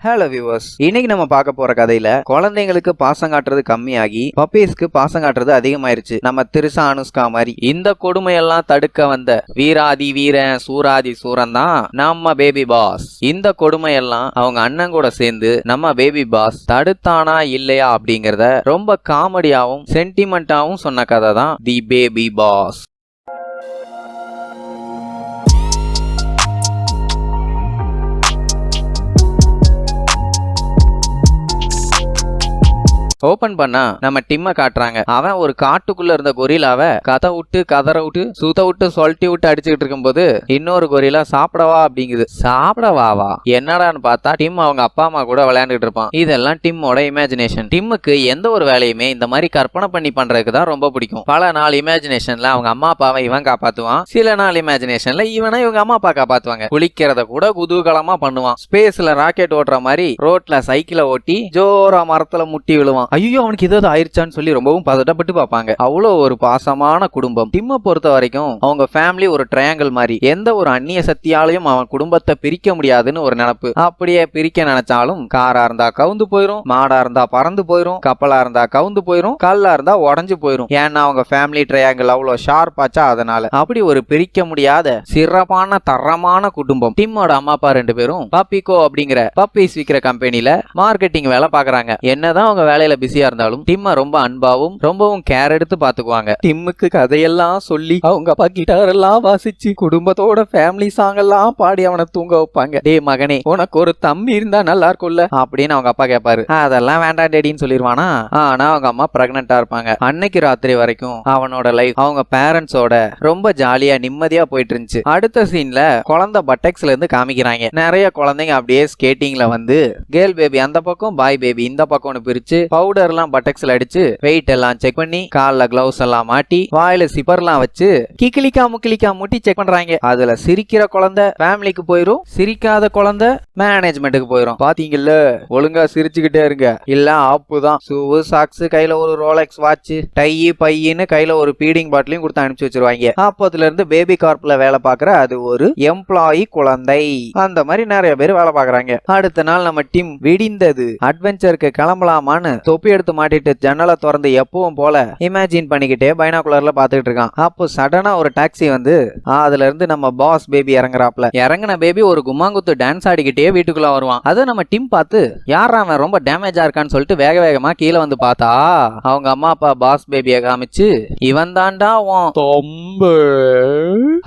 Hello viewers, இன்னைக்கு நம்ம பார்க்க போற கதையில குழந்தைங்களுக்கு பாசம் காட்டுறது கம்மியாகி பப்பீஸ்க்கு பாசம் காட்டுறது அதிகமாயிருச்சு. நம்ம திருசா அனுஷ்கா மாதிரி இந்த கொடுமையெல்லாம் தடுக்க வந்த வீராதி வீரன் சூராதி சூரன் தான் நம்ம பேபி பாஸ். இந்த கொடுமையெல்லாம் அவங்க அண்ணன் கூட சேர்ந்து நம்ம பேபி பாஸ் தடுத்தானா இல்லையா அப்படிங்கறத ரொம்ப காமெடியாவும் சென்டிமெண்டாவும் சொன்ன கதை தான் தி பேபி பாஸ். ஓபன் பண்ணா நம்ம டிம்ம காட்டுறாங்க. அவன் ஒரு காட்டுக்குள்ள இருந்த கொரிலாவை கதை விட்டு கதற விட்டு சுத்த விட்டு சொல்லிட்டு விட்டு அடிச்சுக்கிட்டு இருக்கும் போது இன்னொரு கொரிலா சாப்பிடவா அப்படிங்குது. சாப்பிடவாவா என்னடான்னு பார்த்தா டிம் அவங்க அப்பா அம்மா கூட விளையாண்டுட்டு இருப்பான். இதெல்லாம் டிம்மோட இமேஜினேஷன். டிம்முக்கு எந்த ஒரு வேலையுமே இந்த மாதிரி கற்பனை பண்ணி பண்றதுக்கு தான் ரொம்ப பிடிக்கும். பல நாள் இமேஜினேஷன்ல அவங்க அம்மா அப்பாவை இவன் காப்பாத்துவான், சில நாள் இமேஜினேஷன்ல இவனை இவங்க அம்மா அப்பா காப்பாத்துவாங்க. குளிக்கிறத கூட குதூகலமா பண்ணுவான். ஸ்பேஸ்ல ராக்கெட் ஓட்டுற மாதிரி ரோட்ல சைக்கிளை ஓட்டி ஜோரா மரத்துல முட்டி விழுவான். ஐயோ அவனுக்கு ஏதாவது ஆயிருச்சான்னு சொல்லி ரொம்பவும் பதட்டப்பட்டு பார்ப்பாங்க. அவ்வளோ ஒரு பாசமான குடும்பம். டிம்மை பொறுத்த வரைக்கும் அவங்க ஃபேமிலி ஒரு ட்ரையாங்கிள் மாதிரி. எந்த ஒரு அந்நிய சக்தியாலையும் அவன் குடும்பத்தை பிரிக்க முடியாதுன்னு ஒரு நினைப்பு. அப்படியே பிரிக்க நினைச்சாலும் காரா இருந்தா கவுந்து போயிரும், மாடா இருந்தா பறந்து போயிரும், கப்பலா இருந்தா கவுந்து போயிரும், கல்லா இருந்தா உடஞ்சு போயிரும். ஏன்னா அவங்க ஃபேமிலி ட்ரையாங்கிள் அவ்வளோ ஷார்ப்பாச்சா. அதனால அப்படி ஒரு பிரிக்க முடியாத சிறப்பான தரமான குடும்பம். டிம்மோட அம்மா அப்பா ரெண்டு பேரும் பப்பிகோ அப்படிங்கிற பப்பீஸ் விக்கிற கம்பெனில மார்க்கெட்டிங் வேலை பாக்குறாங்க. என்னதான் அவங்க வேலையில பிஸியா இருந்தாலும் டிம்ம ரொம்ப அன்பாவும் ரொம்பவும் கேர் எடுத்து பாத்துக்குவாங்க. டிம்முக்கு கதையெல்லாம் சொல்லி அவங்க அப்பா கிட்டார் எல்லாம் வாசிச்சு குடும்பத்தோட ஃபேமிலி சாங் எல்லாம் பாடி அவனை தூங்க வைப்பாங்க. டே மகனே, உனக்கு ஒரு தம்பி இருந்தா நல்லா இருக்கும்ல அப்படின்னு அவங்க அப்பா கேட்பாரு. அதெல்லாம் வேண்டாம் டேடின்னு சொல்லிடுவானா. ஆனா அவங்க அம்மா பிரெக்னெண்டா இருப்பாங்க. அன்னைக்கு ராத்திரி வரைக்கும் அவனோட லைஃப் அவங்க பேரண்ட்ஸோட ரொம்ப ஜாலியா நிம்மதியா போயிட்டு இருந்துச்சு. அடுத்த சீன்ல குழந்தை பட்டெக்ஸ்ல இருந்து காமிக்கிறாங்க. நிறைய குழந்தைங்க அப்படியே ஸ்கேட்டிங்ல வந்து கேர்ள் பேபி அந்த பக்கம் பாய் பேபி இந்த பக்கம்னு பிரிச்சு பவுடர் எல்லாம் பட்டெக்ஸ்ல அடிச்சு வெயிட் எல்லாம் செக் பண்ணி கால்ல கிளவுஸ் எல்லாம் மாட்டி வாயில சிப்பர்லாம் வச்சு கிக்கிலிக்கா முக்கிலிக்கா முட்டி செக் பண்றாங்க. அதுல சிரிக்கிற குழந்தை ஃபேமிலிக்கு போயிரும், சிரிக்காத குழந்தை மேனேஜ்மெண்ட்டுக்கு போயிரும். பாத்தீங்கல்ல, ஒழுங்கா சிரிச்சுக்கிட்டே இருங்க, இல்ல ஆப்பு தான். ஷூ சாக்ஸ், கையில ஒரு ரோலெக்ஸ் வாட்ச், டை பையின்னு கையில ஒரு பீடிங் பாட்டிலையும் கொடுத்து அனுப்பிச்சு வச்சிருவாங்க. அப்போதுல இருந்து பேபி கார்ப்ல வேலை பாக்குற அது ஒரு எம்ப்ளாயி குழந்தை. அந்த மாதிரி நிறைய பேர் வேலை பாக்குறாங்க. அடுத்த நாள் நம்ம டீம் விடிந்தது அட்வென்ச்சருக்கு கிளம்பலாமான்னு தொப்பி எடுத்து மாட்டிட்டு ஜன்னலை திறந்து எப்பவும் போல இமேஜின் பண்ணிக்கிட்டே பைனாகுலர்ல பாத்துக்கிட்டு இருக்கான். அப்போ சடனா ஒரு டாக்ஸி வந்து அதுல இருந்து நம்ம பாஸ் பேபி இறங்குறாப்ல. இறங்கின பேபி ஒரு கும்மாங்குத்து டான்ஸ் ஆடிக்கிட்டே வீட்டுக்குள்ள வருவான். அதை நம்ம டீம் பார்த்து யாரா அவன் ரொம்ப டேமேஜா இருக்கான்னு சொல்லிட்டு வேக வேகமா கீழே வந்து பார்த்தா அவங்க அம்மா அப்பா பாஸ் பேபியை காமிச்சு இவன் தாண்டா தொம்பு.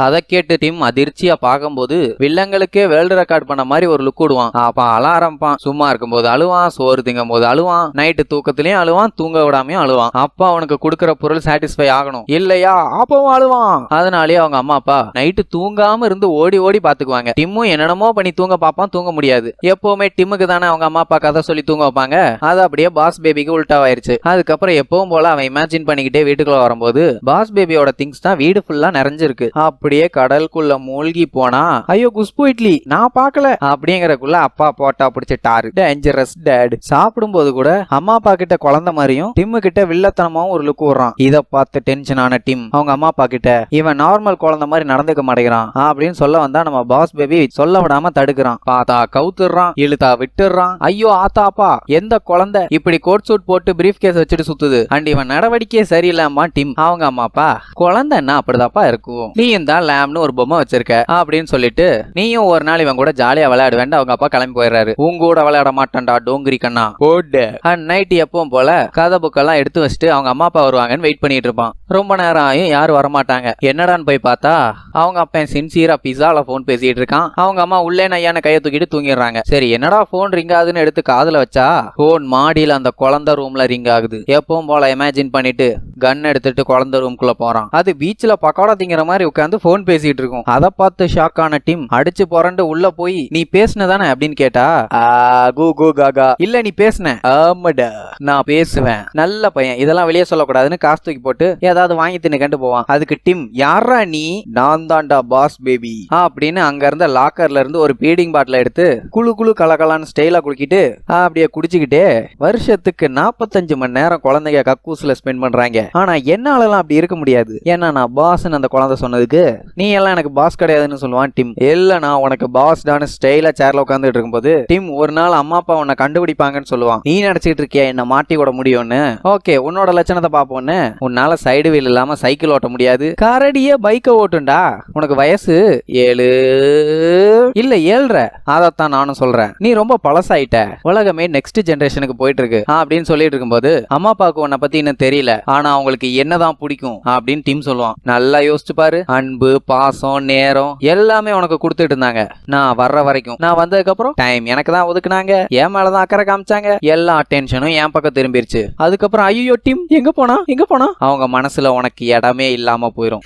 அதை கேட்டு டீம் அதிர்ச்சியா பார்க்கும்போது வில்லங்களுக்கே வேர்ல்டு ரெக்கார்ட் பண்ண மாதிரி ஒரு லுக் விடுவான். அப்ப அழ ஆரம்பிப்பான். சும்மா இருக்கும்போது அழுவான், சோறு திங்கும் போது அழுவான், நைட்டு தூக்கத்திலயும் அழுவான், தூங்க விடாமையும் அழுவான். அப்பா அவனுக்கு கொடுக்கிற பொருள் சாட்டிஸ்ஃபை ஆகணும் இல்லையா, அப்பவும் அழுவான். அதனாலேயே அவங்க அம்மா அப்பா நைட்டு தூங்காம இருந்து ஓடி ஓடி பாத்துக்குவாங்க. டிம்மும் என்னென்னமோ பண்ணி தூங்க பாப்பான், தூங்க முடியாது. எப்பவுமே டிம்முக்கு தானே அவங்க அம்மா அப்பா கதை சொல்லி தூங்க வைப்பாங்க. அது அப்படியே பாஸ் பேபிக்கு உல்டாவாயிருச்சு. அதுக்கப்புறம் எப்பவும் போல அவன் இமேஜின் பண்ணிக்கிட்டே வீட்டுக்குள்ள வரும்போது பாஸ் பேபியோட திங்ஸ் தான் வீடு ஃபுல்லா நிறைஞ்சிருக்கு. அப்படியே கடலுக்குள்ள மூழ்கி போனா ஐயோ குஷ்பு இட்லி நான் பாக்கல அப்படிங்கறக்குள்ள அப்பா போட்டா பிடிச்சிட்டாரு. Dangerous date. சாப்பிடும்போது கூட அம்மா அப்பா கிட்ட குழந்தை மாதிரியும் டிம்மு கிட்ட வில்லத்தனமாவும் ஒரு லுக் விடுறான். இத பார்த்து டென்ஷன் ஆன டிம் அவங்க அம்மா அப்பா கிட்ட இவன் நார்மல் குழந்தை மாதிரி நடந்துக்க மாட்டேங்கிறான் அப்படின்னு சொல்ல வந்தா நம்ம பாஸ் பேபி சொல்ல விடாம தடுக்கிறான். பார்த்தா கவுத்துறான், இழுத்தா விட்டுறான். ஐயோ ஆத்தாப்பா, எந்த குழந்தை இப்படி கோட் சூட் போட்டு பிரீஃப் கேஸ் வச்சுட்டு சுத்துது அண்ட் இவன் நடவடிக்கையே சரியில்லாம டிம் அவங்க அம்மா அப்பா குழந்தைன்னா அப்படிதாப்பா இருக்கும், நீயும் தான் லேம்னு ஒரு பொம்மை வச்சிருக்க அப்படின்னு சொல்லிட்டு நீயும் ஒரு நாள் இவன் கூட ஜாலியா விளையாடுவேன் அவங்க அப்பா கிளம்பி போயிடுறாரு. உங்க கூட விளையாட மாட்டான்டா டோங்கிரி கண்ணா போடு. நைட் எப்பவும் போல கதை புக்கெல்லாம் எடுத்து வச்சுட்டு அவங்க அம்மா அப்பா வருவாங்கன்னு வெயிட் பண்ணிட்டு இருப்பான். ரொம்ப நேரம் ஆயும் யாரும் வரமாட்டாங்க. என்னடான்னு போய் பார்த்தா அவங்க அப்பா சின்சியரா பிஸால போன் பேசிட்டு இருக்கான். அவங்க அம்மா உள்ளே நையான கையை தூக்கிட்டு தூங்கிடுறாங்க. சரி என்னடா போன் ரிங் ஆகுதுன்னு எடுத்து காதுல வச்சா போன் மாடியில அந்த குழந்தை ரூம்ல ரிங் ஆகுது. எப்பவும் போல இமேஜின் பண்ணிட்டு கன் எடுத்துட்டு குழந்தை ரூம்குள்ள போறான். அது பீச்ல பக்கோடா திங்கிற மாதிரி உட்காந்து போன் பேசிட்டு இருக்கும். அதை பார்த்து ஷாக் ஆன டீம் அடிச்சு புரண்டு உள்ள போய் நீ பேசுனதானே அப்படின்னு கேட்டா கூ கூ காகா இல்ல நீ பேசுன ஆமாடா நான் பேசுவேன், நல்ல பையன், இதெல்லாம் வெளியே சொல்லக்கூடாதுன்னு காசு தூக்கி போட்டு ஏதாவது வாங்கி தின்னு கண்டு போவான். அதுக்கு டிம், யாரா நீ? நான் தான்டா பாஸ் பேபி அப்படின்னு அங்க இருந்த லாக்கர்ல இருந்து ஒரு பீடிங் பாட்டில எடுத்து குழு குழு கலகலான்னு ஸ்டைலா குளிக்கிட்டு அப்படியே குடிச்சுக்கிட்டே வருஷத்துக்கு 45 மணி நேரம் குழந்தைங்க கக்கூஸ்ல ஸ்பெண்ட் பண்றாங்க. ஆனா என்னாலலாம் அப்படி இருக்க முடியாது, ஏன்னா நான் பாஸ்ன்னு அந்த குழந்தை சொன்னதுக்கு நீ எல்லாம் எனக்கு பாஸ் கிடையாதுன்னு சொல்லுவான் டிம். இல்ல நான் உனக்கு பாஸ் டான்னு ஸ்டைலா சேர்ல உட்காந்துட்டு இருக்கும்போது டிம் ஒரு நாள் அம்மா அப்பா உன்னை கண்டுபிடிப்பாங்கன்னு சொல்லுவான். நீ நினைச்சிட்டு இருக்கியா என்ன மாட்டி விட முடியும்னு? ஓகே, உன்னோட லட்சணத்தை பாப்போன்னு. உன்னால சைடு வீல் இல்லாம சைக்கிள் ஓட்ட முடியாது, கரடியே பைக்கை ஓட்டுண்டா. உனக்கு வயசு 7 இல்ல 7.5. அதைத்தான் நானும் சொல்றேன். நீ ரொம்ப பழசாயிட்ட, உலகமே நெக்ஸ்ட் ஜெனரேஷனுக்கு போயிட்டு இருக்கு அப்படின்னு சொல்லிட்டு இருக்கும்போது அம்மா அப்பாவுக்கு உன்னை பத்தி இன்னும் தெரியல, ஆனா அவங்களுக்கு என்னதான் பிடிக்கும் அப்படின்னு டிம் சொல்லுவான். நல்லா யோசிச்சு பாரு, அன்பு, பாசம், நேரம் எல்லாமே உனக்கு கொடுத்துட்டு இருந்தாங்க. நான் வர்ற வரைக்கும், நான் வந்ததுக்கு அப்புறம் டைம் எனக்கு தான் ஒதுக்குனாங்க, என் மேலதான் அக்கறை காமிச்சாங்க, எல்லா அட்டென்ஷனும் என் பக்கம் திரும்பிருச்சு. அதுக்கப்புறம் ஐயோ டிம் எங்க போனா அவங்க மனசுல உனக்கு இடமே இல்லாம போயிரும்.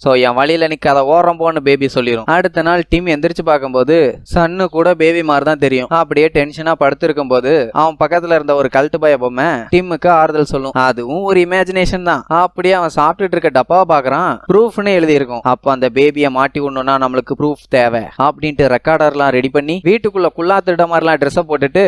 சோ என் வழியில நிக்காத ஓரம் போன்னு பேபி சொல்லிரும். அடுத்த நாள் டிம் எந்திரிச்சு பார்க்கும்போது சன்னு கூட பேபி மாதிரி தான் தெரியும். அப்படியே டென்ஷனா படுத்திருக்கும் போது அவன் பக்கத்துல இருந்த ஒரு கல்ட்டு பய பொம்மை டிம்முக்கு ஆறுதல் சொல்லும். அதுவும் ஒரு இமேஜினேஷன் தான். அப்படியே அவன் சாப்பிட்டுட்டு இருக்க டப்பாவை பாக்குறான், ப்ரூஃப்னு எழுதி இருக்கும். அப்ப அந்த பேபியை மாட்டி விடணும்னா நம்மளுக்கு ப்ரூஃப் தேவை அப்படின்ட்டு ரெக்கார்டர்லாம் ரெடி பண்ணி வீட்டுக்குள்ள குள்ளா திருட மாதிரிலாம் ட்ரெஸ் போட்டுட்டு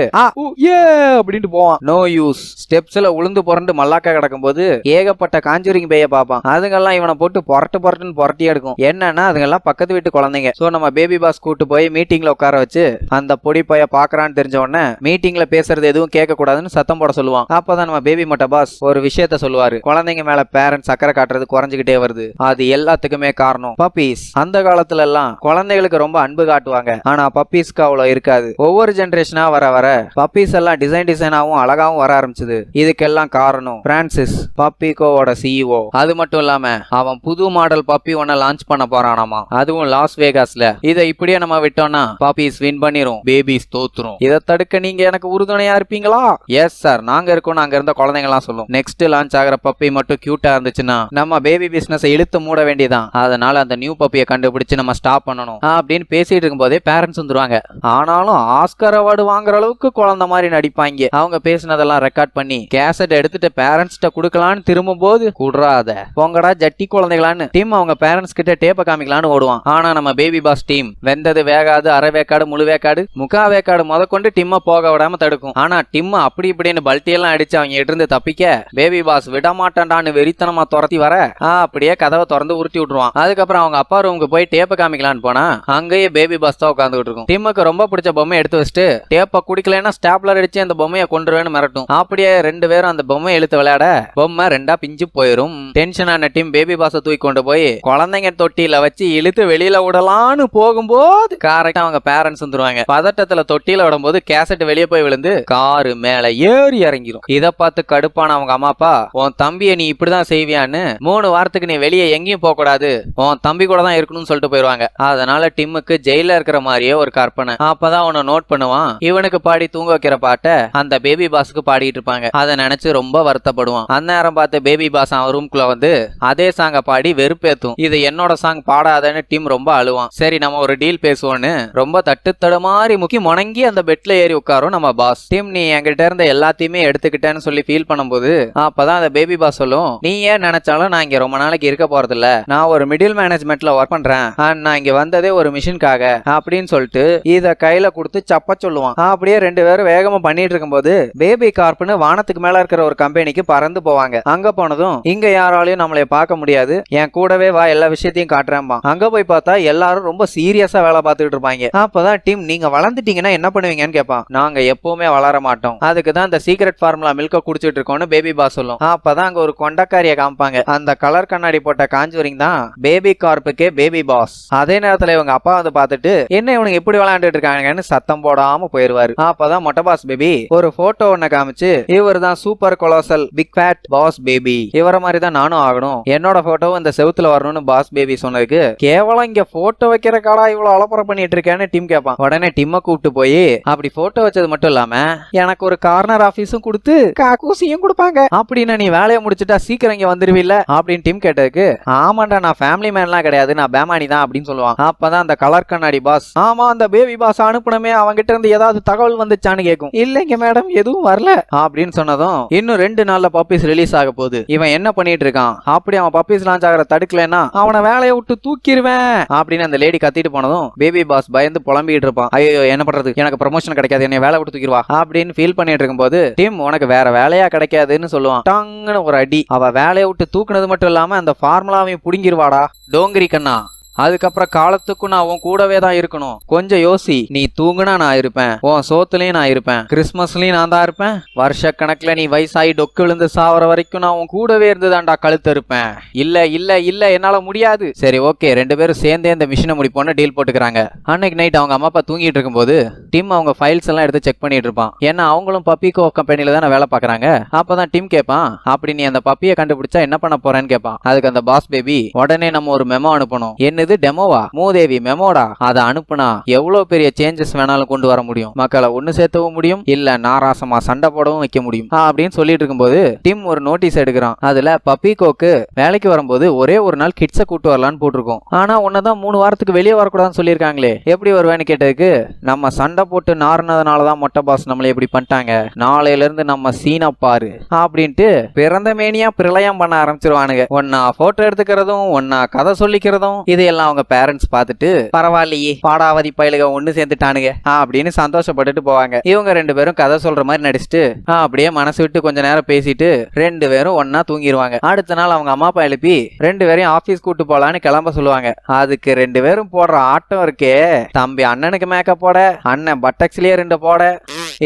அப்படின்ட்டு போவான். No use. ஸ்டெப்ஸ்ல உளுந்து புரண்டு மல்லாக்கா கிடக்கும் போது ஏகப்பட்ட காஞ்சூரிங் பேய பாப்பான். அதுங்கெல்லாம் இவனை போட்டு புரட்டுன்னு புரட்டி எடுக்கும். என்னன்னா அதுங்கெல்லாம் பக்கத்து வீட்டு குழந்தைங்க. சோ நம்ம பேபி பாஸ் கூட்டு போய் மீட்டிங்ல உட்கார வச்சு அந்த பொடி பைய பாக்குறான்னு தெரிஞ்ச உடனே மீட்டிங்ல பேசுறது எதுவும் கேட்க கூடாதுன்னு சத்தம் போட சொல்லுவான். அப்பதான் நம்ம பேபி மொட்டை பாஸ் ஒரு விஷயத்த சொல்லுவாரு. குழந்தைங்க மேல பேரண்ட்ஸ் அக்கறை காட்டுறது குறைஞ்சுக்கிட்டே வருது, அது எல்லாத்துக்குமே காரணம் பப்பீஸ். அந்த காலத்துல எல்லாம் குழந்தைகளுக்கு ரொம்ப அன்பு காட்டுவாங்க, ஆனா பப்பீஸ்க்கு அவ்வளவு இருக்காது. ஒவ்வொரு ஜெனரேஷனா வர வர பப்பீஸ் எல்லாம் டிசைனாவும் அழகாவும் வர ஆரம்பிச்சது. இதுக்கெல்லாம் காரணம் பிரான்சிஸ், பப்பிகோவோட சிஇஓ. அது மட்டும் இல்லாம அவன் புது மாடல் பப்பி ஒன்ன லான்ச் பண்ண போறானாமா, அதுவும் லாஸ் வேகாஸ்ல. இதை இப்படியே நம்ம விட்டோம்னா பப்பீஸ் வின் பண்ணிரும், பேபிஸ் தோத்துரும். இதை தடுக்க நீங்க எனக்கு உறுதுணையா இருப்பீங்களா? எஸ் சார், நாங்க இருக்கோம். அங்க இருந்த குழந்தைங்க எல்லாம் சொல்லும். நெக்ஸ்ட் லான்ச் ஆகிற பப்பி மட்டும் கியூட்டா இருந்துச்சுன்னா நம்ம பேபி பிசினஸ் இழுத்து மூட வேண்டியதான். அதனால அந்த நியூ பப்பியை கண்டுபிடிச்சு நம்ம ஸ்டாப் பண்ணணும் அப்படின்னு பேசிட்டு இருக்கும் போதே பேரண்ட்ஸ் வந்துருவாங்க. ஆனாலும் ஆஸ்கர் அவார்டு வாங்குற அளவுக்கு குழந்தை மாதிரி நடிப்பாங்க. அவங்க பேசினதெல்லாம் ரெக்கார்ட் பண்ணி கேசட் எடுத்துட்டு பேரண்ட்ஸ்ட குடுக்கலான்னு திரும்பும் போது குடுறாத பொங்கடா ஜட்டி குழந்தைகளான்னு டீம் அவங்க பேரண்ட்ஸ் கிட்ட டேப்ப காமிக்கலான்னு ஓடுவான். ஆனா நம்ம பேபி பாஸ் டீம் வெந்தது வேகாது, அரை வேக்காடு, முழு வேக்காடு, முக்கா வேக்காடு முத கொண்டு டிம்ம போக விடாம தடுக்கும். ஆனா டிம் அப்படி இப்படின்னு பல்ட்டியெல்லாம் அடிச்சு அவங்க இருந்து தப்பிக்க பேபி பாஸ் விட மாட்டான்டான்னு வெறித்தனமா துரத்தி வர அப்படியே கதவை திறந்து உருட்டி விட்டுருவான். அதுக்கப்புறம் அவங்க அப்பா ரூமுக்கு போய் டேப்ப காமிக்கலான்னு போனா அங்கேயே பேபி பாஸ் தான் உட்காந்துட்டு இருக்கும். டிம்முக்கு ரொம்ப பிடிச்ச பொம்மை எடுத்து வச்சுட்டு டேப்ப குடிக்கலன்னா ஸ்டாப்லர் அடிச்சு அந்த பொம்மையை கொண்டுருவேன்னு மிரட்டும். அப்படியே 2 பேரும் அந்த பொம்மை இழுத்து விளையாட பொம்மை 2ஆ பிஞ்சு போயிரும். டென்ஷனான டீம் பேபி பாஸ தூக்கி கொண்டு போய் குழந்தைங்க தொட்டியில வச்சு இழுத்து வெளியில விடலான்னு போகும்போது கரெக்டா அவங்க பேரண்ட்ஸ் வந்துருவாங்க. பதட்டத்துல தொட்டியில விடும்போது கேசட் வெளியே போய் விழுந்து காரு மேல ஏறி இறங்கிரும். இத பார்த்து கடுப்பான அவங்க அம்மா அப்பா, உன் தம்பியை நீ இப்படிதான் செய்வியான்னு 3 வாரத்துக்கு நீ வெளியே எங்கேயும் போக கூடாது, உன் தம்பி கூட தான் இருக்கணும்னு சொல்லிட்டு போயிருவாங்க. அதனால டிம்முக்கு ஜெயில இருக்கிற மாதிரியே ஒரு கற்பனை. அப்பதான் அவனை நோட் பண்ணுவான். இவனுக்கு பாடி தூங்க வைக்கிற பாட்டை அந்த பேபி பாஸுக்கு பாடிட்டு இருப்பாங்க. அதை நினைச்சு ரொம்ப வருத்தப்படுவான். அந்நேரம் பார்த்து பேபி பாஸ் அவன் ரூம்குள்ள வந்து அதே சாங்க பாடி வெறுப்பேத்தும். இது என்னோட சாங் பாடாதன்னு டீம் ரொம்ப அழுவான். சரி நம்ம ஒரு டீல் பேசுவோன்னு ரொம்ப தட்டு தடுமாறி முக்கி முணங்கி அந்த பெட்ல ஏறி உட்காரும் நம்ம பாஸ். டீம் நீ என்கிட்ட இருந்த எல்லாத்தையுமே எடுத்துக்கிட்டேன்னு சொல்லி ஃபீல் பண்ணும்போது அப்பதான் அந்த பேபி பாஸ் சொல்லும், நீ ஏன் நினைச்சாலும் நான் இங்க ரொம்ப நாளைக்கு இருக்க போறது இல்ல, நான் ஒரு மிடில் மேனேஜ்மெண்ட்ல ஒர்க் பண்றேன், நான் இங்க வந்ததே ஒரு மிஷின்காக அப்படின்னு சொல்லிட்டு இத கையில கொடுத்து சப்ப சொல்லுவான். அப்படியே 2 பேரும் வேகமா பண்ணிட்டு இருக்கும்போது பேபி கார்ப்னு வானத்துக்கு மேல இருக்கிற ஒரு கம்பெனிக்கு பறந்து போவாங்க. அங்க போனதும் இங்க யாராலையும் நம்மளை பார்க்க முடியாது, என் கூடவே வா எல்லா விஷயத்தையும் காட்டுறேன்பா. அங்க போய் பார்த்தா எல்லாரும் ரொம்ப சீரியஸா வேலை பார்த்துட்டு இருப்பாங்க. அப்பதான் டீம் நீங்க வளர்ந்துட்டீங்கன்னா என்ன பண்ணுவீங்கன்னு கேட்பான். நாங்க எப்பவுமே வளர மாட்டோம், அதுக்கு தான் இந்த சீக்ரெட் ஃபார்முலா மில்க குடிச்சிட்டு இருக்கோம்னு பேபி பாஸ் சொல்லும். அப்பதான் அங்க ஒரு கொண்டக்காரிய காமிப்பாங்க. அந்த கலர் கண்ணாடி போட்ட காஞ்சூரிங் தான் பேபி கார்ப்புக்கே பேபி பாஸ். அதே நேரத்துல இவங்க அப்பா வந்து பார்த்துட்டு என்ன இவனுக்கு எப்படி விளையாண்டுட்டு இருக்காங்கன்னு சத்தம் போடாம போயிருவாரு. அப்பதான் மொட்டை பாஸ் பேபி ஒரு போட்டோ ஒண்ணு காமிச்சு, இவர் தான் super colossal big fat boss baby, இவரை மாதிரி தான் நானும் ஆகணும், என்னோட போட்டோ இந்த செவுத்துல வரணும்னு பாஸ் பேபி சொன்னதுக்கு கேவலம் இங்க போட்டோ வைக்கிற காடா இவ்வளவு அலப்பறம் பண்ணிட்டு இருக்கேன்னு டீம் கேட்பான். உடனே டிம்ம கூப்பிட்டு போய் அப்படி போட்டோ வச்சது மட்டும் இல்லாம எனக்கு ஒரு கார்னர் ஆபீஸும் கொடுத்து காக்கூசியும் கொடுப்பாங்க, அப்படின்னா நீ வேலையை முடிச்சுட்டா சீக்கிரம் இங்க வந்துருவில்ல அப்படின்னு டீம் கேட்டதுக்கு ஆமாண்டா நான் ஃபேமிலி மேன்லாம் கிடையாது, நான் பேமானி தான் அப்படின்னு சொல்லுவான். அப்பதான் அந்த கலர் கண்ணாடி பாஸ், ஆமா அந்த பேபி பாஸ் அனுப்புனமே அவங்கிட்ட இருந்து ஏதாவது தகவல் வந்துச்சான்னு கேட்கும். இல்லைங்க மேடம் எதுவும் வரல வரல அப்படின்னு சொன்னதும் இன்னும் 2 நாள்ல பப்பீஸ் ரிலீஸ் ஆக போகுது. இவன் என்ன பண்ணிட்டு இருக்கான், அப்படி அவன் பப்பீஸ் லான்ச் ஆகிற தடுக்கலன்னா அவனை வேலையை விட்டு தூக்கிடுவேன் அப்படின்னு அந்த லேடி கத்திட்டு போனதும் பேபி பாஸ் பயந்து புலம்பிட்டு இருப்பான். ஐயோ என்ன பண்றது, எனக்கு ப்ரமோஷன் கிடைக்காது, என்னை வேலை விட்டு தூக்கிடுவா அப்படின்னு ஃபீல் பண்ணிட்டு இருக்கும்போது டிம் உனக்கு வேற வேலையா கிடைக்காதுன்னு சொல்லுவான். டாங்கன்னு ஒரு அடி. அவ வேலையை விட்டு தூக்குனது மட்டும் இல்லாம அந்த ஃபார்முலாவையும் புடுங்கிடுவாடா டோங்கரி கண்ணா. அதுக்கப்புறம் காலத்துக்கும் நான் உன் கூடவே தான் இருக்கணும். கொஞ்சம் யோசி, நீ தூங்குனா நான் இருப்பேன், உன் சோத்துலயும் நான் இருப்பேன், கிறிஸ்மஸ்லயும் நான் தான் இருப்பேன், வருஷ கணக்குல நீ வயசாகி டொக்கு விழுந்து சாவற வரைக்கும் நான் உன் கூடவே இருந்துதான்டா கழுத்து இருப்பேன். இல்ல இல்ல இல்ல என்னால முடியாது. சரி ஓகே, 2 பேரும் சேர்ந்தே இந்த மிஷினை முடிப்போன்னு டீல் போட்டுக்கிறாங்க. அன்னைக்கு நைட் அவங்க அம்மா அப்பா தூங்கிட்டு இருக்கும்போது டிம் அவங்க ஃபைல்ஸ் எல்லாம் எடுத்து செக் பண்ணிட்டு இருப்பான். ஏன்னா அவங்களும் பப்பிகோ கம்பெனில தானே வேலை பாக்குறாங்க. அப்பதான் டிம் கேட்பான், அப்படி நீ அந்த பப்பியை கண்டுபிடிச்சா என்ன பண்ண போறேன்னு கேட்பான். அதுக்கு அந்த பாஸ் பேபி உடனே நம்ம ஒரு மெமோ அனுப்பணும். என்னது டெமோவா? மூதேவி மெமோடா. அதை அனுப்புனா எவ்வளவு பெரிய சேஞ்சஸ் வேணாலும் கொண்டு வர முடியும், மக்களை ஒண்ணு சேர்த்தவும் முடியும், இல்ல நாராசமா சண்டை போடவும் வைக்க முடியும் அப்படின்னு சொல்லிட்டு இருக்கும்போது டிம் ஒரு நோட்டீஸ் எடுக்கிறான். அதுல பப்பிகோக்கு வேலைக்கு வரும்போது ஒரே ஒரு நாள் கிட்ஸை கூட்டு வரலான்னு போட்டிருக்கோம். ஆனா உன்னதான் 3 வாரத்துக்கு வெளியே வரக்கூடாதுன்னு சொல்லியிருக்காங்களே, எப்படி வருவேன்னு கேட்டதுக்கு நம்ம சண்டை போட்டு நார்னதுனாலதான் மொட்டை பாஸ் நம்மளை எப்படி பண்ணிட்டாங்க, நாளையில இருந்து நம்ம சீனா பாரு அப்படின்ட்டு பிறந்த மேனியா பிரளயம் பண்ண ஆரம்பிச்சிருவானுங்க. ஒன்னா போட்டோ எடுத்துக்கிறதும் ஒன்னா கதை சொல்லிக்கிறதும் இதையெல்லாம் அவங்க பேரண்ட்ஸ் பார்த்துட்டு பரவாயில்லையே பாடாவதி பயலுக ஒண்ணு சேர்ந்துட்டானுங்க அப்படின்னு சந்தோஷப்பட்டுட்டு போவாங்க. இவங்க 2 பேரும் கதை சொல்ற மாதிரி நடிச்சுட்டு அப்படியே மனசு விட்டு கொஞ்ச நேரம் பேசிட்டு 2 பேரும் ஒன்னா தூங்கிடுவாங்க. அடுத்த நாள் அவங்க அம்மா அப்பா எழுப்பி 2 பேரையும் ஆபீஸ் கூட்டு போலான்னு கிளம்ப சொல்லுவாங்க. அதுக்கு 2 பேரும் போடுற ஆட்டம் இருக்கே, தம்பி அண்ணனுக்கு மேக்கப் போட, அண்ணன் பட்டக்ஸ்லயே 2 போட,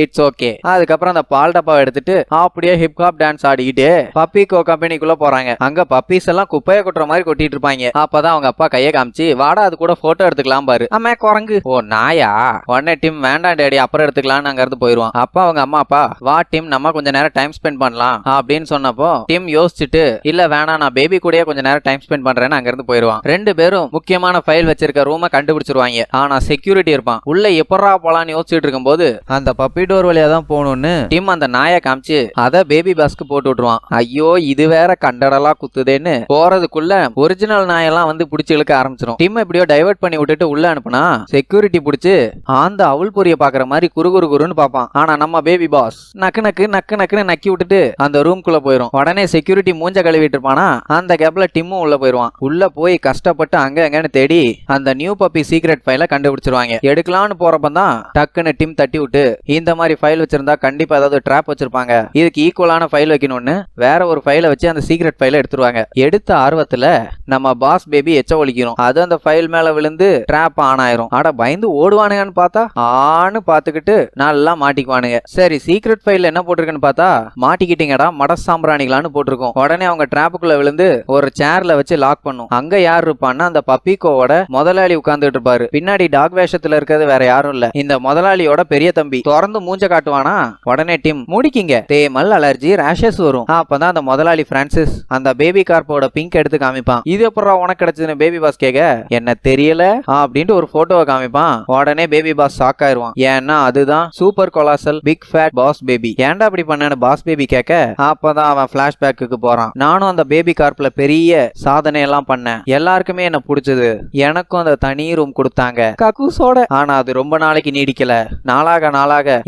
இட்ஸ் ஓகே. அதுக்கப்புறம் அந்த பால் டப்பாவை எடுத்துட்டு அப்படியே ஹிப்ஹாப் டான்ஸ் ஆடிக்கிட்டு பப்பிகோ கம்பெனிக்குள்ள போறாங்க. அங்க பப்பீஸ் எல்லாம் குப்பையை கொட்டுற மாதிரி கொட்டிட்டு இருப்பாங்க. அப்பதான் அவங்க அப்பா கையை காமிச்சு வாடா அது கூட போட்டோ எடுத்துக்கலாம் பாரு. அம்மா குரங்கு. ஓ நாயா? உடனே டிம் வேண்டாம் டேடி அப்புறம் எடுத்துக்கலாம்னு அங்க இருந்து போயிருவான். அப்பா அவங்க அம்மா அப்பா வா டிம் நம்ம கொஞ்ச நேரம் டைம் ஸ்பெண்ட் பண்ணலாம் அப்படின்னு சொன்னப்போ டிம் யோசிச்சுட்டு இல்ல வேணாம் நான் பேபி கூடயே கொஞ்ச நேரம் டைம் ஸ்பெண்ட் பண்றேன்னு அங்க இருந்து போயிருவான். 2 பேரும் முக்கியமான ஃபைல் வச்சிருக்க ரூமை கண்டுபிடிச்சிருவாங்க. ஆனா செக்யூரிட்டி இருப்பான். உள்ள எப்படா போலான்னு யோசிச்சுட்டு இருக்கும்போது அந்த பப்பி டோர் வழியா தான் போகணும்னு டிம் அந்த நாயை காமிச்சு அத பேபி பாஸ்க்கு போட்டு விட்டுருவான். ஐயோ இது வேற கண்டடலா குத்துதேன்னு போறதுக்குள்ள ஒரிஜினல் நாயெல்லாம் வந்து பிடிச்சி இழுக்க ஆரம்பிச்சிடும். டிம் எப்படியோ டைவர்ட் பண்ணி விட்டுட்டு உள்ள அனுப்புனா செக்யூரிட்டி பிடிச்சு அந்த அவள் பொரிய பாக்குற மாதிரி குறுன்னு பாப்பான். ஆனா நம்ம பேபி பாஸ் நக்கு நக்கு நக்கு நக்குன்னு நக்கி விட்டுட்டு அந்த ரூம்குள்ள போயிரும். உடனே செக்யூரிட்டி மூஞ்ச கழுவிட்டு இருப்பானா, அந்த கேப்ல டிம்மும் உள்ள போயிருவான். உள்ள போய் கஷ்டப்பட்டு அங்க எங்கன்னு தேடி அந்த நியூ பப்பி சீக்ரெட் ஃபைலை கண்டுபிடிச்சிருவாங்க. எடுக்கலான்னு போறப்பதான் டக்குன்னு டிம் தட்டி விட்டு இந்த மாதிரி ஃபைல் வச்சிருந்தா கண்டிப்பா ஏதாவது ட்ராப் வச்சிருப்பாங்க, இதுக்கு ஈக்குவலான ஃபைல் வைக்கணும்னு வேற ஒரு ஃபைலை வச்சு அந்த சீக்ரெட் ஃபைலை எடுத்துருவாங்க. எடுத்த ஆர்வத்துல நம்ம பாஸ் பேபி எச்ச ஒலிக்கிறோம். அது அந்த ஃபைல் மேல விழுந்து ட்ராப் ஆன் ஆயிரும். அட பயந்து ஓடுவானுங்கன்னு பார்த்தா ஆன்னு பாத்துக்கிட்டு நல்லா மாட்டிக்குவானுங்க. சரி சீக்ரெட் ஃபைல் என்ன போட்டிருக்குன்னு பார்த்தா மாட்டிக்கிட்டீங்கடா மட சாம்பிராணிகளான்னு போட்டிருக்கோம். உடனே அவங்க ட்ராப்புக்குள்ள விழுந்து ஒரு சேர்ல வச்சு லாக் பண்ணும். அங்க யார் இருப்பான்னா அந்த பப்பிகோவோட முதலாளி உட்கார்ந்துட்டு இருப்பாரு. பின்னாடி டாக் வேஷத்துல இருக்கிறது வேற யாரும் இல்ல, இந்த முதலாளியோட பெரிய தம்பி. திறந்து மூஞ்ச காட்டுவானா. உடனே டிம் முடிக்கிங்க தேமல் அலர்ஜி ரேஷஸ் வரும். அப்பதான் அந்த முதலாளி பிரான்சிஸ் அந்த பேபி கார்ப்போட பிங்க் எடுத்து காமிப்பான். இது எப்பறம் உனக்கு கிடைச்சதுன்னு பேபி பாஸ் கேட்க என்ன தெரியல அப்படின்ட்டு ஒரு போட்டோவை காமிப்பான். உடனே பேபி பாஸ் ஷாக் ஆயிருவான். ஏன்னா அதுதான் super colossal big fat boss baby. ஏன்டா அப்படி பண்ணேன்னு பாஸ் பேபி கேட்க அப்பதான் அவன் பிளாஷ்பேக்கு போறான். நானும் அந்த பேபி கார்ப்ல பெரிய சாதனை எல்லாம் பண்ணேன், எல்லாருக்குமே என்ன பிடிச்சது, எனக்கும் அந்த தனி ரூம் கொடுத்தாங்க கக்கூசோட. ஆனா அது ரொம்ப நாளைக்கு நீடிக்கல. நாளாக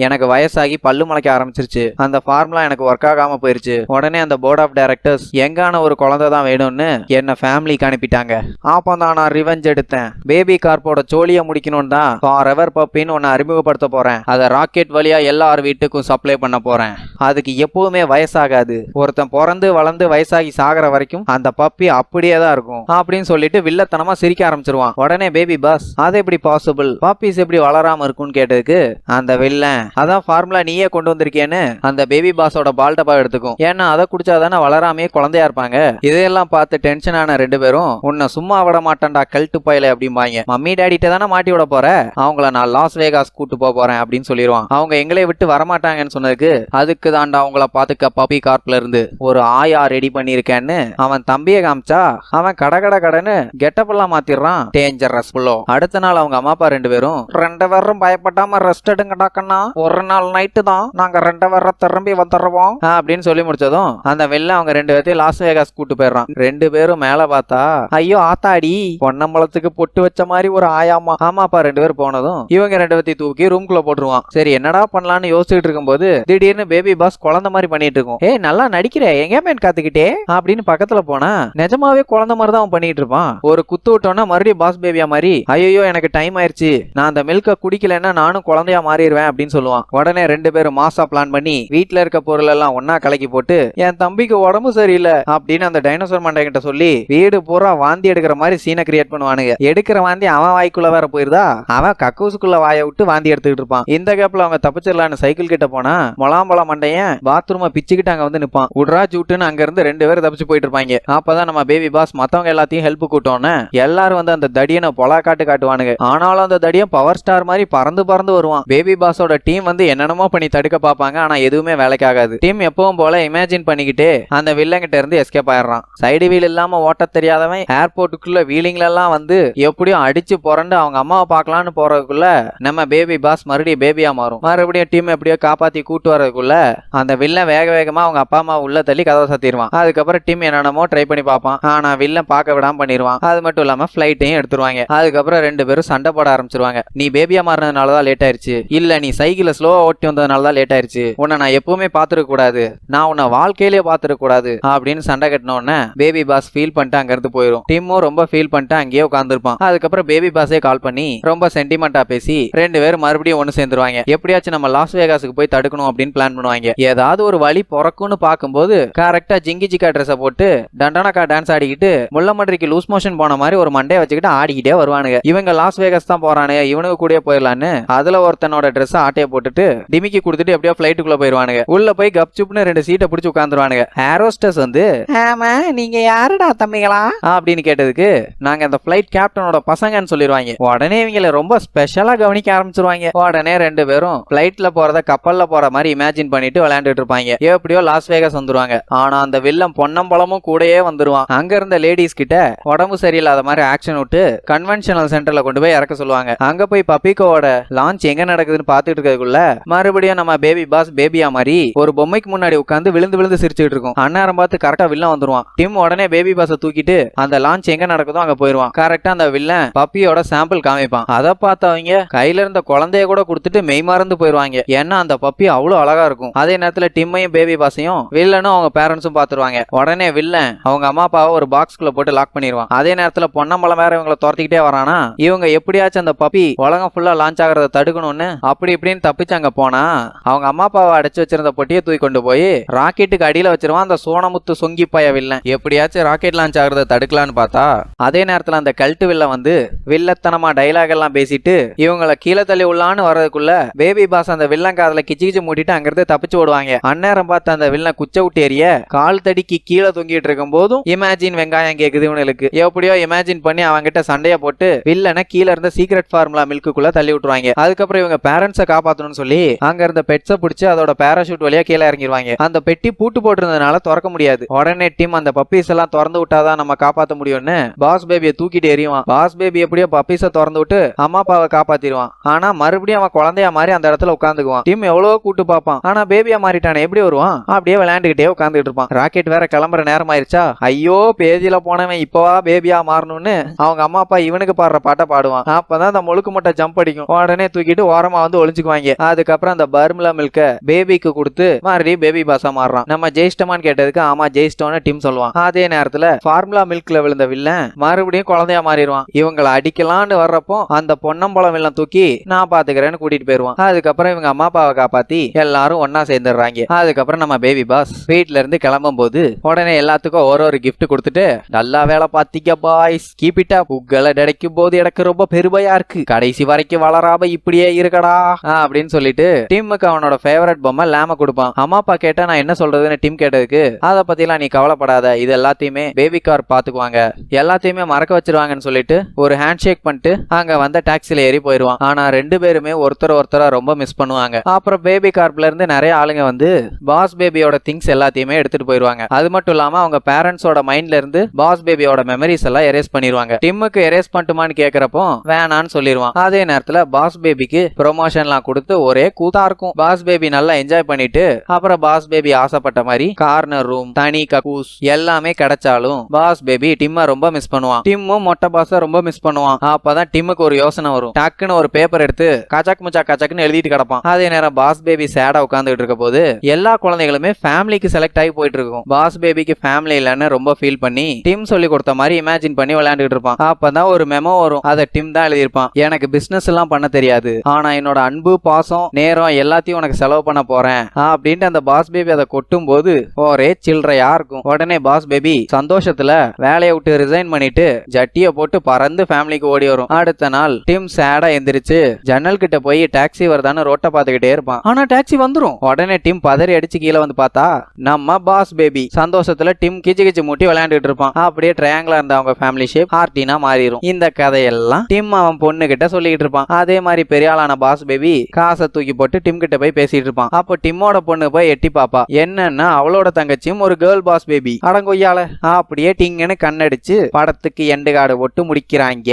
எனக்கு வயசாகி பல்லு முளைக்க ஆரம்பிச்சிருச்சு. அந்த ஃபார்முலா எனக்கு ஒர்க் ஆகாம போயிருச்சு. உடனே அந்த போர்ட் ஆஃப் டைரக்டர்ஸ் எங்கான ஒரு குழந்தை தான் வேணும்னு என்ன ஃபேமிலிக்கு அனுப்பிட்டாங்க. அப்பதான் நான் ரிவெஞ்ச் எடுத்தேன். பேபி கார்ப்போட சோழிய முடிக்கணும்னு தான் ஃபார் எவர் பப்பின்னு ஒன்னு அறிமுகப்படுத்த போறேன். அதை ராக்கெட் வழியா எல்லார் வீட்டுக்கும் சப்ளை பண்ண போறேன். அதுக்கு எப்பவுமே வயசாகாது. ஒருத்தன் பிறந்து வளர்ந்து வயசாகி சாகிற வரைக்கும் அந்த பப்பி அப்படியே தான் இருக்கும் அப்படின்னு சொல்லிட்டு வில்லத்தனமா சிரிக்க ஆரம்பிச்சிருவான். உடனே பேபி பாஸ் அது எப்படி பாசிபிள், பாப்பிஸ் எப்படி வளராம இருக்கும்னு கேட்டதுக்கு அந்த வில்லன் அதான் ஃபார்முலா நீயே கொண்டு வந்திருக்கேன்னு அந்த பேபி பாஸோட பால் டப்பா எடுத்துக்கும். ஏன்னா அதை குடிச்சாதானே வளராமே குழந்தையா இருப்பாங்க. இதையெல்லாம் பார்த்து டென்ஷன் ஆன 2 பேரும் உன்னை சும்மா விட மாட்டேன்டா கல்ட்டு பையல அப்படிம்பாங்க. மம்மி டாடிட்ட தானே மாட்டி விட போற, அவங்கள நான் லாஸ் வேகாஸ் கூட்டு போறேன் அப்படின்னு சொல்லிடுவான். அவங்க எங்களை விட்டு வரமாட்டாங்கன்னு சொன்னதுக்கு அதுக்கு தாண்டா அவங்கள பாத்துக்க பப்பி கார்ப்ல இருந்து ஒரு ஆயா ரெடி பண்ணிருக்கேன்னு அவன் தம்பியை காமிச்சா அவன் கடன்னு கெட்டப் எல்லாம் மாத்திடுறான். டேஞ்சரஸ் புல்லோ. அடுத்த நாள் அவங்க அம்மா அப்பா 2 பேரும் 2 பேரும் பயப்படாம ரெஸ்ட் எடுங்கடா கண்ணா ஒரு நாள் நைட்டு தான் நாங்க 2 பேரும் திரும்பி வந்துடுவோம் அப்படின்னு சொல்லி முடிச்சதும் அந்த வில்லன் அவங்க 2 பேர்த்தையும் லாஸ் வேகாஸ் கூட்டு போயிடுறான். 2 பேரும் மேல பார்த்தா ஐயோ ஆத்தாடி பொன்னம்பலத்துக்கு பொட்டு வச்ச மாதிரி ஒரு ஆயாமா. ஆமாப்பா 2 பேரும் போனதும் இவங்க 2 பேர்த்தையும் தூக்கி ரூம்குள்ள போட்டுருவான். சரி என்னடா பண்ணலாம்னு யோசிச்சுட்டு இருக்கும்போது திடீர்னு பேபி பாஸ் குழந்தை மாதிரி பண்ணிட்டு இருக்கும். ஏய் நல்லா நடிக்கிற எங்கேமேன் காத்துக்கிட்டே அப்படின்னு பக்கத்துல போனா நிஜமாவே குழந்தை மாதிரி தான் அவன் பண்ணிட்டு இருப்பான். ஒரு குத்து விட்டோன்னா மறுபடியும் பாஸ் பேபியா மாதிரி ஐயோ எனக்கு டைம் ஆயிருச்சு நான் அந்த மில்க குடிக்கலன்னா நானும் குழந்தையா மாறிடுவேன் அப்படின்னு சொல்லுவான். உடனே 2 பேரும் மாசா பிளான் பண்ணி வீட்டுல இருக்க பொருள் எல்லாம் ஒன்னா கலக்கி போட்டு என் தம்பிக்கு உடம்பு சரியில்லை அப்படின்னு அந்த டைனோசர் மண்டை கிட்ட சொல்லி வீடு பூரா வாந்தி எடுக்கிற மாதிரி சீனை கிரியேட் பண்ணுவானுங்க. எடுக்கிற வாந்தி அவன் வாய்க்குள்ள வேற போயிருதா அவன் கக்கூசுக்குள்ள வாயை விட்டு வாந்தி எடுத்துக்கிட்டு இருப்பான். இந்த கேப்ல அவங்க தப்பிச்சிடலான்னு சைக்கிள் கிட்ட போனா முலாம்பழம் மண்டையன் பாத்ரூமை பிச்சுக்கிட்டு அங்க வந்து நிப்பான். உட்ரா ஜூட்டுன்னு அங்க இருந்து 2 பேரும் தப்பிச்சு போயிட்டு இருப்பாங்க. அப்பதான் நம்ம பேபி பாஸ் மத்தவங்க எல்லாத்தையும் ஹெல்ப் கூட்டோன்னு எல்லாரும் வந்து அந்த தடியனை பொலா காட்டுவானுங்க. ஆனாலும் அந்த தடியன் பவர் ஸ்டார் மாதிரி பறந்து பறந்து வருவான். பேபி பாஸோட டீம் வந்து என்னென்னமோ பண்ணி தடுக்க பார்ப்பாங்க. ஆனா எதுவுமே வேலைக்காகாது. டீம் எப்பவும் போல இமேஜின் பண்ணிக்கிட்டு அந்த வில்லங்கிட்ட இருந்து எஸ்கேப் ஆயிடுறான். சைடு வீல் இல்லாம ஓட்ட தெரியாதவன் ஏர்போர்ட்டுக்குள்ள வீலிங்ல எல்லாம் வந்து எப்படியும் அடிச்சு புரண்டு அவங்க அம்மாவை பார்க்கலான்னு போறதுக்குள்ள நம்ம பேபி பாஸ் மறுபடியும் பேபியா மாறும். மறுபடியும் டீம் எப்படியோ காப்பாத்தி கூட்டு வரதுக்குள்ள அந்த வில்லன் வேக வேகமா அவங்க அப்பா அம்மா உள்ள தள்ளி கதவை சாத்திடுவான். அதுக்கப்புறம் டீம் என்னென்னமோ ட்ரை பண்ணி பார்ப்பான். ஆனா வில்லன் பார்க்க விடாம பண்ணிடுவான். அது மட்டும் இல்லாம பிளைட்டையும் எடுத்துருவாங்க. அதுக்கப்புறம் 2 பேரும் சண்டை போட ஆரம்பிச்சிருவாங்க. நீ பேபியா மாறினதுனாலதான் லேட் ஆயிருச்சு, இல்ல நீ சைக்கிள ஸ்லோவா ஓட்டி வந்ததுனாலதான் லேட் ஆயிருச்சு, உன்னை நான் எப்பவுமே பாத்துருக்க கூடாது, நான் உன்னை வாழ்க்கையிலேயே பாத்துருக்க கூடாது அப்படின்னு சண்டை கட்டினோன்னு பேபி பாஸ் ஃபீல் பண்ணிட்டு அங்க இருந்து போயிடும். டீமும் ரொம்ப ஃபீல் பண்ணிட்டு அங்கேயே உட்காந்துருப்பான். அதுக்கப்புறம் பேபி பாஸே கால் பண்ணி ரொம்ப சென்டிமெண்டா பேசி 2 பேரும் மறுபடியும் ஒன்னு சேர்ந்துருவாங்க. எப்படியாச்சும் நம்ம லாஸ் வேகாஸுக்கு போய் தடுக்கணும் அப்படின்னு பிளான் பண்ணுவாங்க. ஏதாவது ஒரு வழி பிறக்கும்னு பார்க்கும்போது கரெக்டா ஜிங்கி ஜிக்கா ட்ரெஸ் போட்டு டண்டனக்கா டான்ஸ் ஆடிக்கிட்டு முள்ளமன்றிக்கு லூஸ் மோஷன் போன மாதிரி ஒரு மண்டையை வச்சுக்கிட்டு ஆடிக்கிட்டே வருவானுங்க. இவங்க லாஸ் வேகாஸ் தான் போறானுங்க, இவனுக்கு கூட போயிடலான்னு அதுல ஒருத்தனோட ட்ரெஸ் ஆட்டையை போட்டுட்டு டிமிக்கி கொடுத்துட்டு எப்படியோ பிளைட்டுக்குள்ள போயிருவானுங்க. உள்ள போய் கப்சுப்னு 2 சீட்டை பிடிச்சு உட்காந்துருவானுங்க. ஏரோஸ்டஸ் வந்து ஆமா நீங்க யாருடா தம்பிகளா அப்படின்னு கேட்டதுக்கு நாங்க அந்த பிளைட் கேப்டனோட பசங்கன்னு சொல்லிடுவாங்க. உடனே இவங்களை ரொம்ப ஸ்பெஷலா கவனிக்க ஆரம்பிச்சிருவாங்க. உடனே 2 பேரும் பிளைட்ல போறத கப்பல்ல போற மாதிரி இமேஜின் பண்ணிட்டு விளையாண்டுட்டு இருப்பாங்க. எப்படியோ லாஸ் வேகாஸ் வந்துருவாங்க. ஆனா அந்த வில்லம் பொன்னம்பலமும் கூடயே வந்துருவான். அங்க இருந்த லேடிஸ் கிட்ட உடம்பு சரியில்லாத மாதிரி ஆக்ஷன் விட்டு கன்வென்ஷனல் சென்டர்ல கொண்டு போய் இறக்க சொல்லுவாங்க. அங்க போய் பப்பிகோவோட லான்ச் எங்க நடக்குதுன்னு பாத்துட்டு இருக்கிறதுக்குள்ள மறுபடியும் நம்ம பேபி பாஸ் பேபியா மாதிரி ஒரு பொம்மைக்கு முன்னாடி உட்காந்து விழுந்து விழுந்து சிரிச்சுட்டு இருக்கும். அந்நேரம் பார்த்து கரெக்டா வில்லன் வந்துருவான். டிம் உடனே பேபி பாஸை தூக்கிட்டு அந்த லான்ச் எங்க நடக்குதோ அங்க போயிருவான். கரெக்டா அந்த வில்லன் பப்பியோட சாம்பிள் காமிப்பான். அதை பார்த்தவங்க கையில இருந்த குழந்தைய கூட கொடுத்துட்டு மெய் மறந்து போயிருவாங்க. ஏன்னா அந்த பப்பி அவ்வளவு அழகா இருக்கும். அதே நேரத்துல டிம்மையும் பேபி பாஸையும் வில்லனும் அவங்க பேரண்ட்ஸும் பாத்துருவாங்க. உடனே வில்லன் அவங்க அம்மா அப்பாவை ஒரு பாக்ஸ்குள்ள போட்டு லாக் பண்ணிடுவான். அதே நேரத்துல பொன்னம்பலம் வேற இவங்களை துரத்திக்கிட்டே வரானா இவங்க எப்படியாச்சும் அந்த பப்பி உலகம் ஃபுல்லா லான்ச் ஆகிறத தடுக்கணும்னு அப்படி இப்படின்னு தப்பிச்சு அங்க போனா அவங்க அம்மா அப்பாவை அடைச்சு வச்சிருந்த பொட்டியை தூக்கி கொண்டு போய் ராக்கெட்டுக்கு அடியில வச்சிருவான். அந்த சோனமுத்து சொங்கி பய வில்லன் எப்படியாச்சும் ராக்கெட் லான்ச் ஆகிறத தடுக்கலான்னு பார்த்தா அதே நேரத்துல அந்த கல்ட்டு வில்ல வந்து வில்லத்தனமா டைலாக் எல்லாம் பேசிட்டு இவங்களை கீழே தள்ளி உள்ளான்னு வர்றதுக்குள்ள பேபி பாஸ் அந்த வில்லன் காதல கிச்சு கிச்சு மூட்டிட்டு அங்கிருந்து தப்பிச்சு ஓடுவாங்க. அந்நேரம் பார்த்து அந்த வில்லன் குச்ச விட்டு எறிய கால் தடிக்கு கீழே தொங்கிட்டு இருக்கும் போதும் இமேஜின் வெங்காயம் கேக்குது இவனுக்கு. எப்படியோ இமேஜின் பண்ணி அவங்கிட்ட சண்டைய போட்டு வில்லனை கீழே இருந்த சீக்ரெட் ஃபார்முலா மில்க்குள்ள தள்ளி விட்டுருவாங்க. அதுக்கப்புறம் இவங்க பேரண்ட்ஸை காப்பாற்றணும்னு சொல்லி அங்க இருந்த பெட்ஸை பிடிச்சி அதோட பேராஷூட் வழியா கீழே இறங்கிடுவாங்க. அந்த பெட்டி பூட்டு போட்டிருந்ததுனால திறக்க முடியாது. உடனே டீம் அந்த பப்பீஸ் எல்லாம் திறந்து விட்டாதான் நம்ம காப்பாற்ற முடியும்னு பாஸ் பேபியை தூக்கிட்டு எறிவான். பாஸ் பேபி எப்படியோ பப்பீஸை திறந்து விட்டு அம்மா அப்பாவை காப்பாத்திடுவான். ஆனா மறுபடியும் அவன் குழந்தையா மாதிரி அந்த இடத்துல உட்காந்துக்குவான். டீம் எவ்வளவோ கூட்டு பார்ப்பான். ஆனா பேபியா மாறிட்டானே எப்படி வருவான்? அப்படியே விளையாண்டுகிட்டே உட்காந்துட்டு இருப்பான். ராக்கெட் வேற கிளம்புற நேரம் ஆயிருச்சா ஐயோ பேஜில போனவன் இப்பவா பேபியா மாறணும்னு அவங்க அம்மா அப்பா இவனுக்கு பாடுற பாட்டை பாடுவான். அப்பதான் அந்த முழுக்கு மட்டை ஜம்ப் அடிக்கும். உடனே தூக்கிட்டு ஓரமா வந்து ஒளிஞ்சுக்குவாங்க. அதுக்கப்புறம் அந்த பர்மிலா மில்க பேபிக்கு கொடுத்து மறுபடியும் பேபி பாஸா மாறுறான். நம்ம ஜெயிஸ்டமான்னு கேட்டதுக்கு ஆமா ஜெயிஸ்டோன்னு டீம் சொல்லுவான். அதே நேரத்துல ஃபார்முலா மில்க்ல விழுந்த வில்லன் மறுபடியும் குழந்தையா மாறிடுவான். இவங்களை அடிக்கலான்னு வர்றப்போ அந்த பொன்னம்பலம் வில்லன் தூக்கி நான் பாத்துக்கிறேன்னு கூட்டிட்டு போயிருவான். அதுக்கப்புறம் இவங்க அம்மா அப்பாவை காப்பாத்தி எல்லாரும் ஒன்னா சேர்ந்துடுறாங்க. அதுக்கப்புறம் நம்ம பேபி பாஸ் வீட்ல இருந்து கிளம்பும் போது உடனே எல்லாத்துக்கும் ஒரு கிஃப்ட் கொடுத்துட்டு நல்லா வேலை பாத்தீங்க பாய்ஸ் கீப் இட் அப், உங்களை கிடைக்கும் போது எனக்கு ரொம்ப பெருமையா இருக்கு, கடைசி வரைக்கும் வளராம இப்படியே இருக்கடா அப்படின்னு சொல்லிட்டு டீமுக்கு அவனோட ஃபேவரட் பொம்மை லேம கொடுப்பான். அம்மா அப்பா கேட்டா நான் என்ன சொல்றதுன்னு டீம் கேட்டதுக்கு அதை பத்திலாம் நீ கவலைப்படாத, இது எல்லாத்தையுமே பேபி கார் பாத்துக்குவாங்க, எல்லாத்தையுமே மறக்க வச்சிருவாங்கன்னு சொல்லிட்டு ஒரு ஹேண்ட் ஷேக் பண்ணிட்டு அங்க வந்த டாக்ஸில ஏறி போயிருவான். ஆனா 2 பேருமே ஒருத்தரை ரொம்ப மிஸ் பண்ணுவாங்க. அப்புறம் பேபி கார்ப்ல இருந்து நிறைய ஆளுங்க வந்து பாஸ் பேபியோட திங்ஸ் எல்லாத்தையுமே எடுத்துட்டு போயிருவாங்க. அது மட்டும் இல்லாம அவங்க பேரண்ட்ஸோட மைண்ட்ல இருந்து பாஸ் பேபியோட மெமரிஸ் எல்லாம் எரேஸ் பண்ணிடுவாங்க. டிம்முக்கு எரேஸ் பண்ணட்டுமான்னு கேக்குறப்போ வேணான்னு சொல்லிடுவான். அதே நேரத்துல பாஸ் பேபிக்கு ப்ரொமோஷன்லாம் கொடுத்து கொடுத்து ஒரே கூத்தா இருக்கும். பாஸ் பேபி நல்லா என்ஜாய் பண்ணிட்டு அப்புறம் பாஸ் பேபி ஆசைப்பட்ட மாதிரி கார்னர் ரூம், தனி கக்கூஸ் எல்லாமே கிடைச்சாலும் பாஸ் பேபி டிம்ம ரொம்ப மிஸ் பண்ணுவான். டிம்மும் மொட்டை பாஸ ரொம்ப மிஸ் பண்ணுவான். அப்பதான் டிம்முக்கு ஒரு யோசனை வரும். டக்குன்னு ஒரு பேப்பர் எடுத்து கச்சக் முச்சா கச்சக்குன்னு எழுதிட்டு கிடப்பான். அதே நேரம் பாஸ் பேபி சேடா உட்காந்துட்டு இருக்க போது எல்லா குழந்தைகளுமே ஃபேமிலிக்கு செலக்ட் ஆகி போயிட்டு இருக்கும். பாஸ் பேபிக்கு ஃபேமிலி இல்லன்னு ரொம்ப ஃபீல் பண்ணி டிம் சொல்லி கொடுத்த மாதிரி இமேஜின் பண்ணி விளையாண்டுட்டு இருப்பான். அப்பதான் ஒரு மெமோ வரும். அதை டிம் தான் எழுதியிருப்பான். எனக்கு பிசினஸ் எல்லாம் பண்ண தெரியாது, ஆனா என்னோட அன்பு, பாசம், நேரம் எல்லாத்தையும் உனக்கு செலவு பண்ண போறேன் அப்படின்ட்டு அந்த பாஸ் பேபி அதை கொட்டும் போது ஒரே சில்லறையா இருக்கும். உடனே பாஸ் பேபி சந்தோஷத்துல வேலையை விட்டு ரிசைன் பண்ணிட்டு ஜட்டிய போட்டு பறந்து ஃபேமிலிக்கு ஓடி வரும். அடுத்த நாள் டிம் சேடா எந்திரிச்சு ஜன்னல் கிட்ட போய் டாக்ஸி வருதான்னு ரோட்டை பார்த்துக்கிட்டே இருப்பான். ஆனா டாக்ஸி வந்துரும். உடனே டிம் பதறி அடிச்சு கீழே வந்து பார்த்தா நம்ம பாஸ் பேபி சந்தோஷத்துல டிம் கிச்சு கிச்சு மூட்டி விளையாண்டுட்டு இருப்பான். அப்படியே ட்ரையாங்கிளா இருந்த அவங்க ஃபேமிலி ஷேப் ஹார்டினா மாறிடும். இந்த கதையெல்லாம் டிம் அவன் பொண்ணு கிட்ட சொல்லிட்டு இருப்பான். அதே மாதிரி பெரிய ஆளான பாஸ் பேபி காசை தூக்கி போட்டு டிம் கிட்ட போய் பேசிட்டு இருப்பான். அப்போ டிம்மோட பொண்ணு போய் எட்டி பாப்பா. என்னன்னா அவளோட தங்கச்சியும் ஒரு கேர்ள் பாஸ் பேபி. அடங்கொய்யால அப்படியே டிங்குன்னு கண்ணடிச்சு படத்துக்கு எண்டு கார்டு போட்டு முடிக்கிறாங்க.